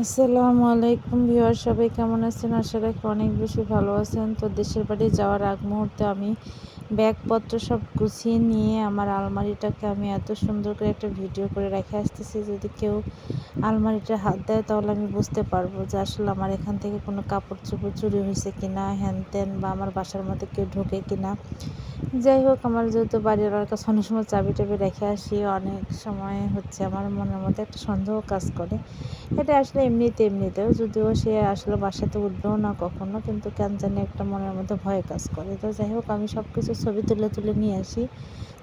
আসসালামু আলাইকুম ভিউয়ার, সবাই কেমন আছেন? আশা রাখি অনেক বেশি ভালো আছেন। তো দেশের বাড়ি যাওয়ার আগ মুহূর্তে আমি ব্যাগপত্র সব গুছিয়ে নিয়ে আমার আলমারিটাকে আমি এত সুন্দর করে একটা ভিডিও করে রেখে আসতেছি। যদি কেউ আলমারিটা হাত দেয় তাহলে আমি বুঝতে পারবো যে আসলে আমার এখান থেকে কোনো কাপড় চোপড় চুরি হয়েছে কিনা, হ্যান ত্যান, বা আমার বাসার মধ্যে কেউ ঢোকে কিনা। যাই হোক, আমার যেহেতু বাড়িওয়ালার কাছে অনেক সময় চাবি টাবি রেখে আসি, অনেক সময় আমার মনের মধ্যে একটা সন্দেহ কাজ করে। এটা আসলে এমনিতেও, যদিও সে আসলে বাসাতে উঠবেও না কখনো, কিন্তু কেন জানি একটা মনের মধ্যে ভয় কাজ করে। তো যাই হোক, আমি সব কিছু ছবি তুলে তুলে নিয়ে আসি।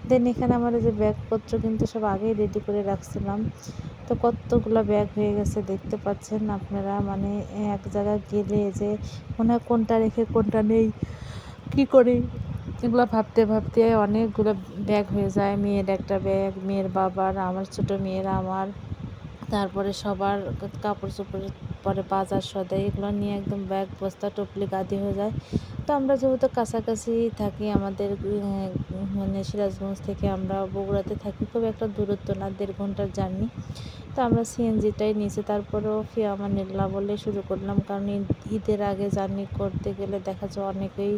দেন এখানে আমার যে ব্যাগপত্র কিন্তু সব আগেই রেডি করে রাখছিলাম। তো কতগুলো ব্যাগ হয়ে গেছে দেখতে পাচ্ছেন আপনারা। মানে এক জায়গায় গেলে যে মনে হয় কোনটা রেখে কোনটা নেই, কী করি, এগুলো ভাবতে ভাবতে অনেকগুলো ব্যাগ হয়ে যায়। মেয়ের একটা ব্যাগ, মেয়ের বাবার, আমার ছোটো মেয়ের, আমার, তারপরে সবার কাপড় চোপড়, পরে বাজার সদাই, এগুলো নিয়ে একদম ব্যাগ বস্তা টপলি গাদি হয়ে যায়। তো আমরা যেহেতু কাছাকাছি থাকি, আমাদের মানে সিরাজগঞ্জ থেকে আমরা বগুড়াতে থাকি, খুব একটা দূরত্ব না, 1.5 ঘন্টার জার্নি। তো আমরা সিএনজিটাই নিয়েছি। তারপরেও আমানিল্লাহ বলে শুরু করলাম, কারণ ঈদের আগে জার্নি করতে গেলে দেখা যায় অনেকেই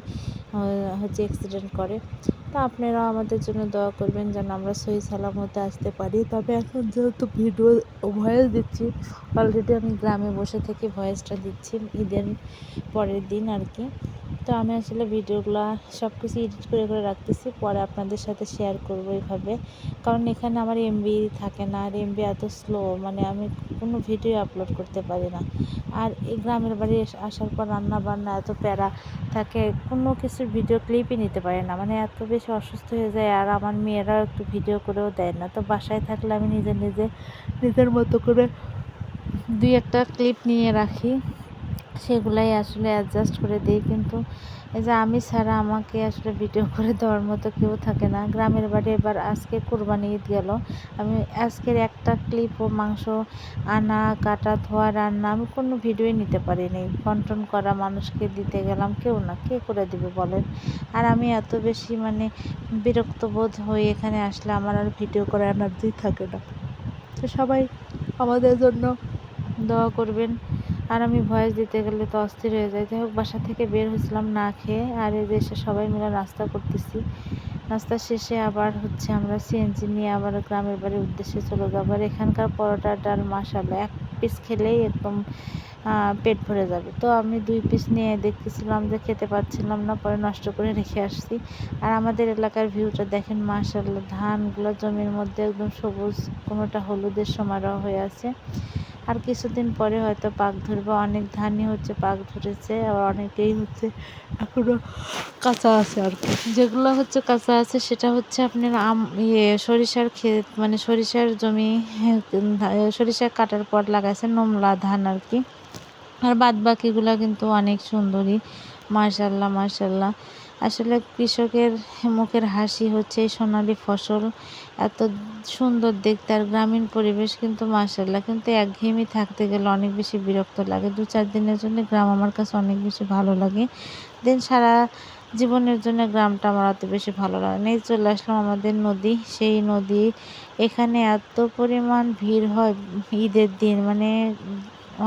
অ্যাক্সিডেন্ট করে। তো আপনারাও আমাদের জন্য দোয়া করবেন যেন আমরা সহি সালামতে আসতে পারি। তবে এখন যেহেতু ভিডিও ভয়েস দিচ্ছি, অলরেডি আমি গ্রামে বসে থেকে ভয়েসটা দিচ্ছি ঈদের পরের দিন আর কি। তো আমি আসলে ভিডিওগুলো সব কিছু এডিট করে করে রাখতেছি, পরে আপনাদের সাথে শেয়ার করবো এইভাবে। কারণ এখানে আমার এমবি থাকে না, আর এমবি এত স্লো, মানে আমি কোনো ভিডিও আপলোড করতে পারি না। আর এই গ্রামের বাড়ি আসার পর রান্না বান্না এত প্যারা থাকে, কোনো কিছুর ভিডিও ক্লিপই নিতে পারে না, মানে এত বেশি অসুস্থ হয়ে যায়। আর আমার মেয়েরাও একটু ভিডিও করেও দেয় না। তো বাসায় থাকলে আমি নিজের মতো করে 2-একটা ক্লিপ নিয়ে রাখি, সেগুলাই আসলে অ্যাডজাস্ট করে দিই। কিন্তু এই যে আমি ছাড়া আমাকে আসলে ভিডিও করে দেওয়ার মতো কেউ থাকে না। গ্রামের বাড়ি এবার আজকে কোরবানি ঈদ গেল, আমি আজকের একটা ক্লিপও মাংস আনা, কাটা, ধোয়া, রান্না আমি কোনো ভিডিওই নিতে পারিনি। বন্টন করা মানুষকে দিতে গেলাম, কেউ না, কে করে দিবে বলেন। আর আমি এত বেশি মানে বিরক্ত বোধ হয়ে এখানে আসলে আমার আর ভিডিও করার এনার্জি থাকে না। তো সবাই আমাদের জন্য দোয়া করবেন। আর আমি ভয়েস দিতে গেলে তো অস্থির হয়ে যায়। যাই হোক, বাসা থেকে বের হয়েছিলাম না খেয়ে, আর এই যে এসে সবাই মিলে নাস্তা করতেছি। নাস্তা শেষে আবার আমরা সিএনজি নিয়ে আবার গ্রামের বাড়ির উদ্দেশ্যে চলে যাবো। আর এখানকার পরোটা ডাল মাশাআল্লাহ, এক পিস খেলেই একদম পেট ভরে যাবে। তো আমি 2 পিস নিয়ে দেখতেছিলাম যে খেতে পাচ্ছিলাম না, পরে নষ্ট করে রেখে আসছি। আর আমাদের এলাকার ভিউটা দেখেন মাশাআল্লাহ, ধানগুলো জমির মধ্যে একদম সবুজ, কোনোটা হলুদের সমারোহ হয়ে আছে। আর কিছুদিন পরে হয়তো পাক ধরবে, অনেক ধানই পাক ধরেছে, আবার অনেকেই এখনো কাঁচা আছে আর কি। যেগুলো কাঁচা আছে সেটা আপনার সরিষার ক্ষেত, মানে সরিষার জমি, সরিষা কাটার পর লাগাইছে নোমলা ধান আর কি। আর বাদ বাকিগুলা কিন্তু অনেক সুন্দরী, মাশাআল্লাহ মাশাআল্লাহ। আসলে কৃষকের মুখের হাসি এই সোনালী ফসল, এত সুন্দর দেখতে। আর গ্রামীণ পরিবেশ কিন্তু মাশাআল্লাহ, কিন্তু একঘেয়েমি থাকতে গেলে অনেক বেশি বিরক্ত লাগে। 2-4 দিনের জন্য গ্রাম আমার কাছে অনেক বেশি ভালো লাগে। দেন সারা জীবনের জন্য গ্রামটা আমার অত বেশি ভালো লাগে না। এই চলে আসলাম আমাদের নদী, সেই নদী। এখানে এত পরিমাণ ভিড় হয় ঈদের দিন, মানে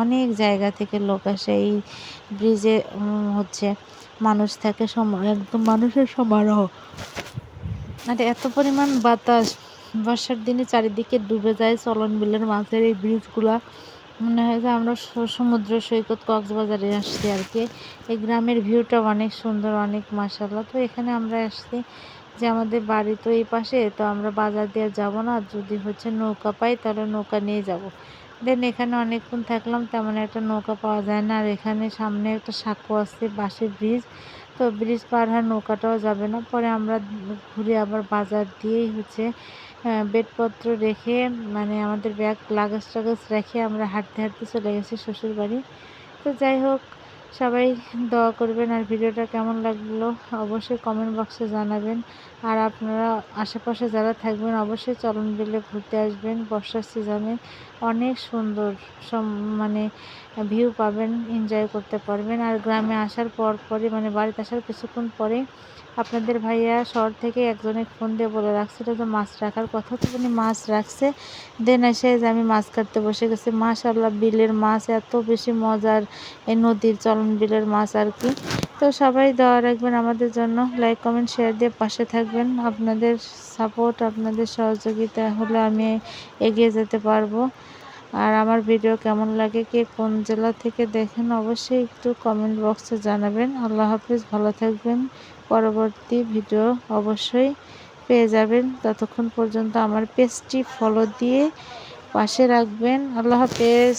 অনেক জায়গা থেকে লোক আসে। এই ব্রিজে মানুষ থাকে, একদম মানুষের সমারোহ। আর এত পরিমাণ বাতাস, বর্ষার দিনে চারিদিকে ডুবে যায় চলন বিলের মাঝের এই ব্রিজগুলা। মনে হয় যে আমরা সমুদ্র সৈকত কক্সবাজারে আসছি আর কি। এই গ্রামের ভিউটা অনেক সুন্দর, অনেক মাশাআল্লাহ। তো এখানে আমরা আসছি যে আমাদের বাড়ি তো এই পাশে, তো আমরা বাজার দিয়ে যাব না, যদি নৌকা পাই তাহলে নৌকা নিয়ে যাব। দেন এখানে অনেকক্ষণ থাকলাম, তেমন একটা নৌকা পাওয়া যায় না। আর এখানে সামনে একটা সাঁকো আছে, বাঁশের ব্রিজ, তো ব্রিজ পার হয়ে নৌকাটাও যাবে না। পরে আমরা ঘুরে আবার বাজার দিয়েই বেডপত্র রেখে, মানে আমাদের ব্যাগ লাগেজ টাগেজ রেখে আমরা হাঁটতে হাঁটতে চলে গেছি শ্বশুর বাড়ি। তো যাই হোক, সবাই দোয়া করবেন। আর ভিডিওটা কেমন লাগলো অবশ্যই কমেন্ট বক্সে জানাবেন। আর আপনারা আশেপাশে যারা থাকবেন অবশ্যই চলন বিলে ঘুরতে আসবেন। বর্ষার সিজনে অনেক সুন্দর মানে ভিউ পাবেন, এনজয় করতে পারবেন। আর গ্রামে আসার পরই মানে বাড়িতে আসার কিছুক্ষণ পরে আপনাদের ভাইয়া শহর থেকে একজনে ফোন দিয়ে বলে রাখছিল যে মাছ রাখার কথা, তো উনি মাছ রাখছে। দেন এসে যে আমি মাছ কাটতে বসে গেছি। মাশাআল্লাহ, বিলের মাছ এত বেশি মজার, এই নদীর চলন বিলের মাছ আর কি। তো সবাই দোয়া রাখবেন আমাদের জন্য, লাইক কমেন্ট শেয়ার দিয়ে পাশে থাকবেন। আপনাদের সাপোর্ট, আপনাদের সহযোগিতা হলে আমি এগিয়ে যেতে পারবো। আর আমার ভিডিও কেমন লাগে, কে কোন জেলা থেকে দেখেন অবশ্যই একটু কমেন্ট বক্সে জানাবেন। আল্লাহ হাফিজ, ভালো থাকবেন। পরবর্তী ভিডিও অবশ্যই পেয়ে যাবেন। ততক্ষণ পর্যন্ত আমার পেজটি ফলো দিয়ে পাশে রাখবেন। আল্লাহ হাফেজ।